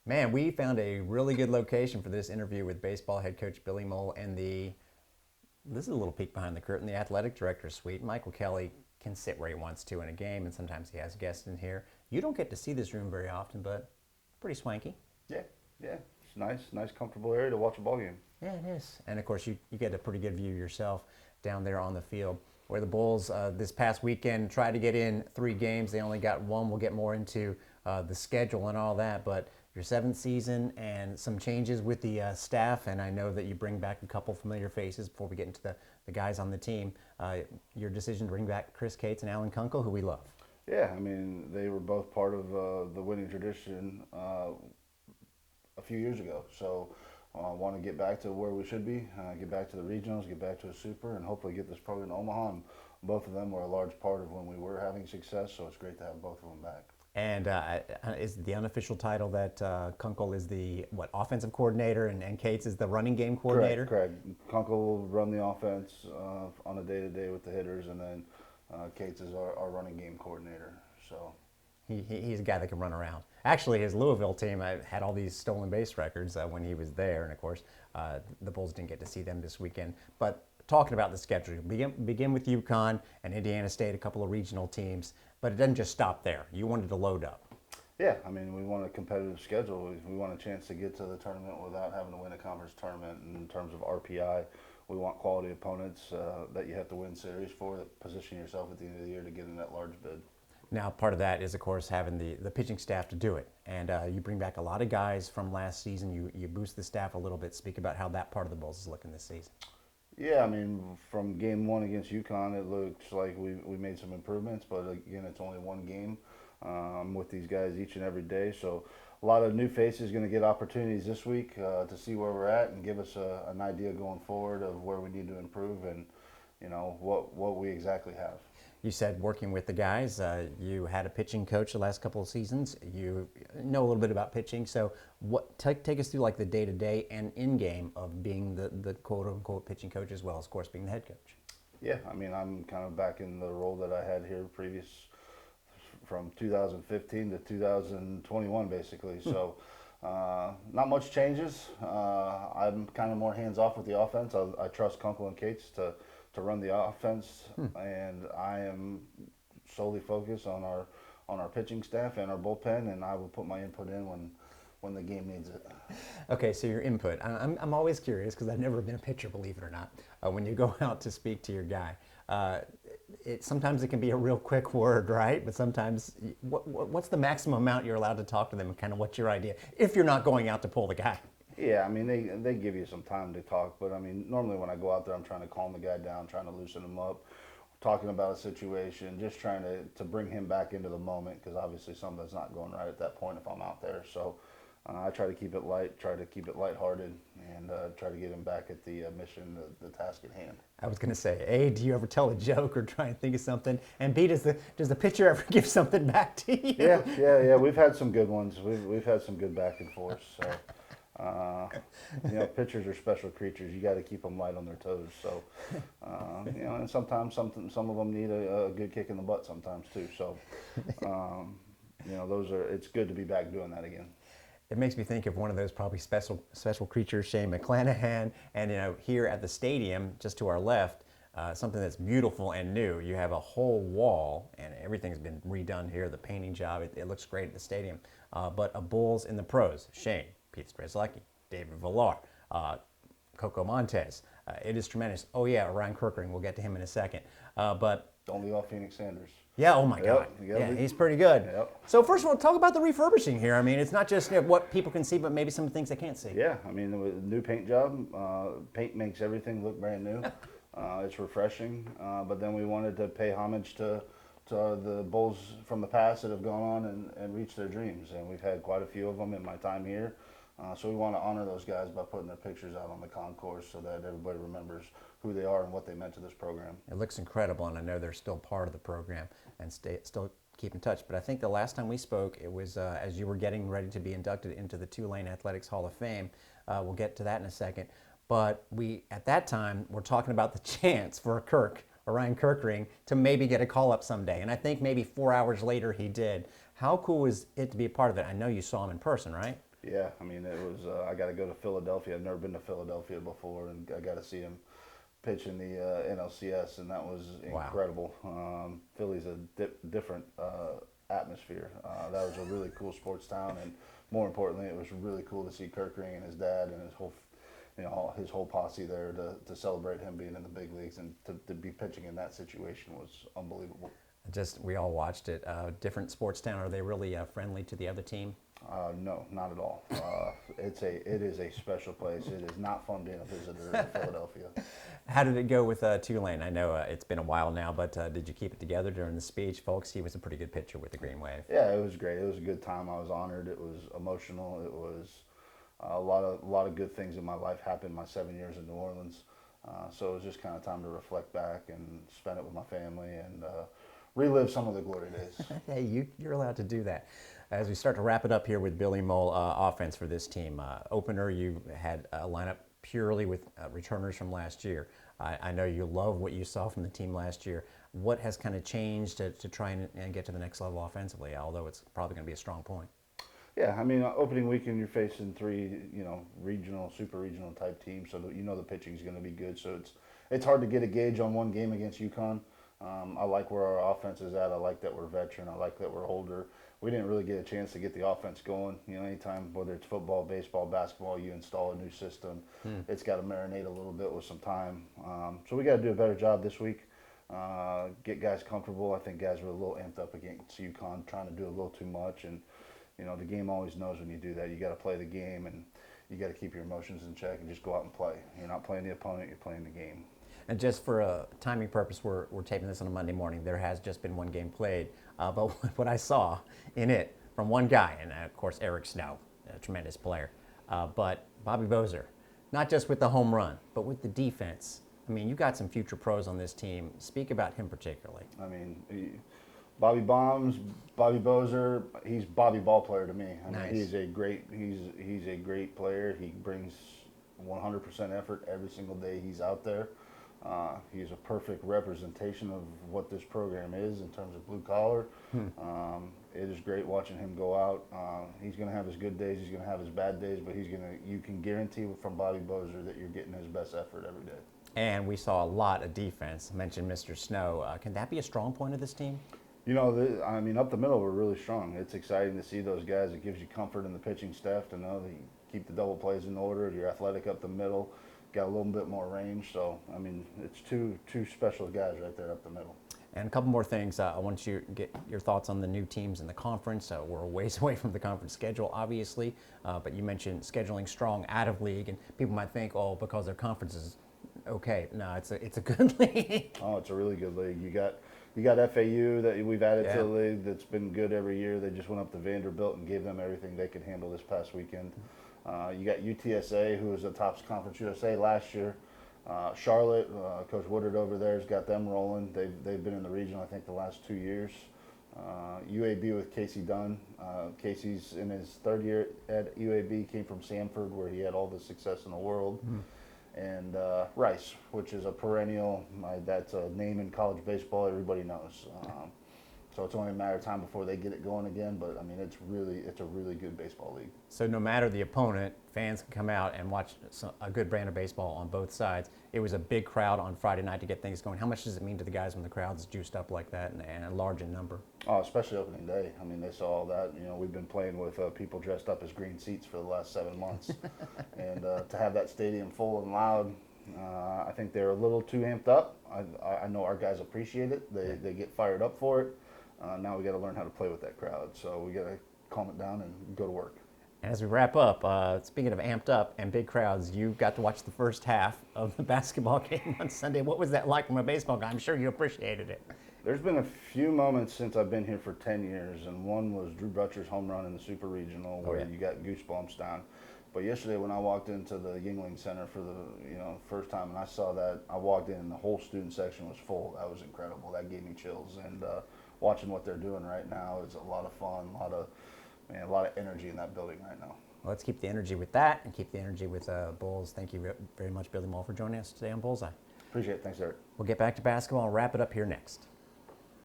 Man, we found a really good location for this interview with baseball head coach Billy Mohl and this is a little peek behind the curtain, the athletic director's suite. Michael Kelly can sit where he wants to in a game, and sometimes he has guests in here. You don't get to see this room very often, but pretty swanky. Yeah, yeah. It's nice, comfortable area to watch a ball game. Yeah, it is. And of course, you get a pretty good view yourself down there on the field. Where the Bulls this past weekend tried to get in 3 games, they only got 1. We'll get more into the schedule and all that, but your 7th season and some changes with the staff, and I know that you bring back a couple familiar faces before we get into the guys on the team. Your decision to bring back Chris Cates and Alan Kunkel, who we love. Yeah, I mean, they were both part of the winning tradition a few years ago. So I want to get back to where we should be, get back to the regionals, get back to a super, and hopefully get this program to Omaha. And both of them were a large part of when we were having success, so it's great to have both of them back. And is the unofficial title that Kunkel is the offensive coordinator and Cates is the running game coordinator? Correct. Kunkel will run the offense on a day-to-day with the hitters, and then Cates is our running game coordinator. So he's a guy that can run around. Actually, his Louisville team had all these stolen base records when he was there, and of course, the Bulls didn't get to see them this weekend. But talking about the schedule, begin with UConn and Indiana State, a couple of regional teams, but it doesn't just stop there. You wanted to load up. Yeah, I mean, we want a competitive schedule. We want a chance to get to the tournament without having to win a conference tournament. In terms of RPI, we want quality opponents that you have to win series for, that position yourself at the end of the year to get in that large bid. Now, part of that is, of course, having the pitching staff to do it. And you bring back a lot of guys from last season. You boost the staff a little bit. Speak about how that part of the Bulls is looking this season. Yeah, I mean, from game 1 against UConn, it looks like we made some improvements. But again, it's only one game. I'm with these guys each and every day. So a lot of new faces going to get opportunities this week to see where we're at and give us an idea going forward of where we need to improve and, you know, what we exactly have. You said working with the guys, you had a pitching coach the last couple of seasons. You know a little bit about pitching. So take us through like the day-to-day and in-game of being the quote-unquote pitching coach as well as, of course, being the head coach. Yeah, I mean, I'm kind of back in the role that I had here previous from 2015 to 2021, basically. So not much changes. I'm kind of more hands-off with the offense. I trust Kunkel and Cates to run the offense, and I am solely focused on our pitching staff and our bullpen, and I will put my input in when the game needs it. Okay, so your input. I'm always curious because I've never been a pitcher, believe it or not. When you go out to speak to your guy, sometimes it can be a real quick word, right? But sometimes, what's the maximum amount you're allowed to talk to them, and kind of what's your idea if you're not going out to pull the guy? Yeah, I mean, they give you some time to talk, but I mean, normally when I go out there, I'm trying to calm the guy down, trying to loosen him up, talking about a situation, just trying to bring him back into the moment, because obviously something's not going right at that point if I'm out there. So I try to keep it light, try to keep it lighthearted, and try to get him back at the mission, the task at hand. I was going to say, A, do you ever tell a joke or try and think of something? And B, does the pitcher ever give something back to you? Yeah. We've had some good ones. We've had some good back and forth. So. You know, pitchers are special creatures. You got to keep them light on their toes. So, you know, and sometimes some of them need a good kick in the butt sometimes too. So, you know, it's good to be back doing that again. It makes me think of one of those probably special creatures, Shane McClanahan, and you know, here at the stadium, just to our left, something that's beautiful and new. You have a whole wall, and everything's been redone here. The painting job, it looks great at the stadium. But a Bulls in the pros, Shane, Pete Strzelecki, David Villar, Coco Montez. It is tremendous. Oh yeah, Ryan Kirkering. We'll get to him in a second. But don't leave off Phoenix Sanders. Yeah. Oh my God. Yeah, he's pretty good. Yep. So first of all, talk about the refurbishing here. I mean, it's not just what people can see, but maybe some things they can't see. Yeah. I mean, the new paint job. Paint makes everything look brand new. It's refreshing. But then we wanted to pay homage to the Bulls from the past that have gone on and reached their dreams, and we've had quite a few of them in my time here. So we want to honor those guys by putting their pictures out on the concourse so that everybody remembers who they are and what they meant to this program. It looks incredible, and I know they're still part of the program and still keep in touch. But I think the last time we spoke, it was as you were getting ready to be inducted into the Tulane Athletics Hall of Fame. We'll get to that in a second. But at that time, we're talking about the chance for Ryan Kirkering to maybe get a call-up someday. And I think maybe 4 hours later he did. How cool was it to be a part of it? I know you saw him in person, right? Yeah, I mean, it was. I got to go to Philadelphia. I've never been to Philadelphia before, and I got to see him pitch in the NLCS, and that was Wow. incredible. Philly's a different atmosphere. That was a really cool sports town, and more importantly, it was really cool to see Kirk Ring and his dad and his whole, his whole posse there to celebrate him being in the big leagues, and to be pitching in that situation was unbelievable. Just we all watched it. Different sports town. Are they really friendly to the other team? No, not at all. It is a special place. It is not fun being a visitor in Philadelphia. How did it go with Tulane? I know it's been a while now, but did you keep it together during the speech, folks? He was a pretty good pitcher with the Green Wave. Yeah, it was great. It was a good time. I was honored. It was emotional. It was a lot of good things in my life happened my 7 years in New Orleans. So it was just kind of time to reflect back and spend it with my family and relive some of the glory days. Hey, you're allowed to do that. As we start to wrap it up here with Billy Mohl, offense for this team. Opener, you had a lineup purely with returners from last year. I know you love what you saw from the team last year. What has kind of changed to try and get to the next level offensively, although it's probably going to be a strong point? Yeah, I mean, opening weekend you're facing three, regional, super regional type teams, so that the pitching is going to be good. So it's hard to get a gauge on one game against UConn. I like where our offense is at. I like that we're veteran. I like that we're older. We didn't really get a chance to get the offense going. Anytime, whether it's football, baseball, basketball, you install a new system, it's got to marinate a little bit with some time. So we got to do a better job this week. Get guys comfortable. I think guys were a little amped up against UConn, trying to do a little too much. And, the game always knows when you do that. You got to play the game, and you got to keep your emotions in check and just go out and play. You're not playing the opponent, you're playing the game. And just for a timing purpose, we're taping this on a Monday morning. There has just been one game played. But what I saw in it from one guy, and of course Eric Snow, a tremendous player, but Bobby Bozer, not just with the home run, but with the defense. I mean, you got some future pros on this team. Speak about him particularly. I mean, Bobby Bozer, he's Bobby ball player to me. I mean, Nice. he's a great player. He brings 100% effort every single day he's out there. He's a perfect representation of what this program is in terms of blue collar. It is great watching him go out. He's going to have his good days. He's going to have his bad days, but you can guarantee from Bobby Bozer that you're getting his best effort every day. And we saw a lot of defense. I mentioned Mr. Snow. Can that be a strong point of this team? Up the middle, we're really strong. It's exciting to see those guys. It gives you comfort in the pitching staff to know that you keep the double plays in order. You're athletic up the middle, got a little bit more range. So, it's two special guys right there up the middle. And a couple more things. I want you to get your thoughts on the new teams in the conference. We're a ways away from the conference schedule, obviously, but you mentioned scheduling strong out of league, and people might think, oh, because their conference is okay. No, it's a good league. Oh, it's a really good league. You got FAU that we've added to the Yeah. league that's been good every year. They just went up to Vanderbilt and gave them everything they could handle this past weekend. You got UTSA, who was the top Conference USA last year. Charlotte, Coach Woodard over there has got them rolling. They've been in the region, I think, the last 2 years. UAB with Casey Dunn. Casey's in his third year at UAB, came from Samford, where he had all the success in the world. And Rice, which is a perennial, that's a name in college baseball everybody knows. So it's only a matter of time before they get it going again. But it's a really good baseball league. So no matter the opponent, fans can come out and watch a good brand of baseball on both sides. It was a big crowd on Friday night to get things going. How much does it mean to the guys when the crowd's juiced up like that and a large in number? Oh, especially opening day. They saw all that. We've been playing with people dressed up as green seats for the last 7 months, and to have that stadium full and loud, I think they're a little too amped up. I know our guys appreciate it. They get fired up for it. Now we got to learn how to play with that crowd. So we got to calm it down and go to work. And as we wrap up, speaking of amped up and big crowds, you got to watch the first half of the basketball game on Sunday. What was that like from a baseball guy? I'm sure you appreciated it. There's been a few moments since I've been here for 10 years, and one was Drew Butcher's home run in the Super Regional where yeah. you got goosebumps down. But yesterday when I walked into the Yingling Center for the first time and I saw that, I walked in and the whole student section was full. That was incredible. That gave me chills. And watching what they're doing right now is a lot of fun, a lot of energy in that building right now. Well, let's keep the energy with that and keep the energy with Bulls. Thank you very much, Billy Mohl, for joining us today on Bullseye. Appreciate it. Thanks, Eric. We'll get back to basketball and wrap it up here next.